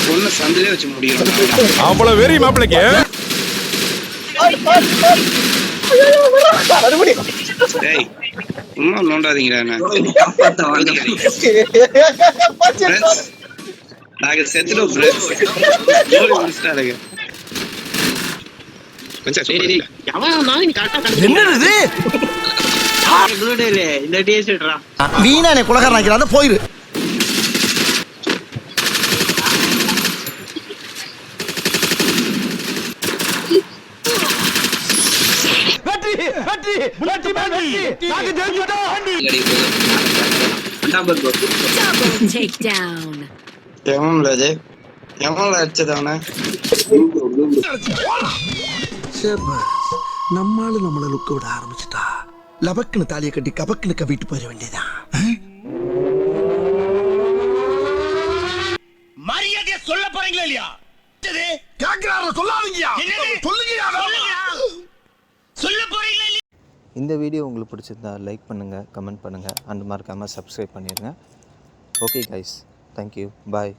பொண்ணு சந்திலே வச்சு முடியும். அவ்வளவு வெறி மாப்பிளைக்கு. டேய் சும்மா நோண்டாதீங்கடா. நாங்க செத்துட்டோம் ஃப்ரெண்ட்ஸ். என்னது இந்த டீஷர்ட்ரா வீணானே குலகாரன் ஆக்கிறாத போயிரு. நம்மால நம்மள லுக்க விட ஆரம்பிச்சுட்டா லபக்குன்னு தாலியை கட்டி கபக்குன்னு கவிட்டு போயிட வேண்டியதான். மரியாதையா சொல்ல போறீங்களா இல்லையா? சொல்லாதீங்க. இந்த வீடியோ உங்களுக்கு பிடிச்சிருந்தா லைக் பண்ணுங்கள், கமெண்ட் பண்ணுங்கள் அண்ட் மறக்காமல் சப்ஸ்கிரைப் பண்ணிடுங்க. ஓகே கைஸ், தேங்க்யூ, பாய்.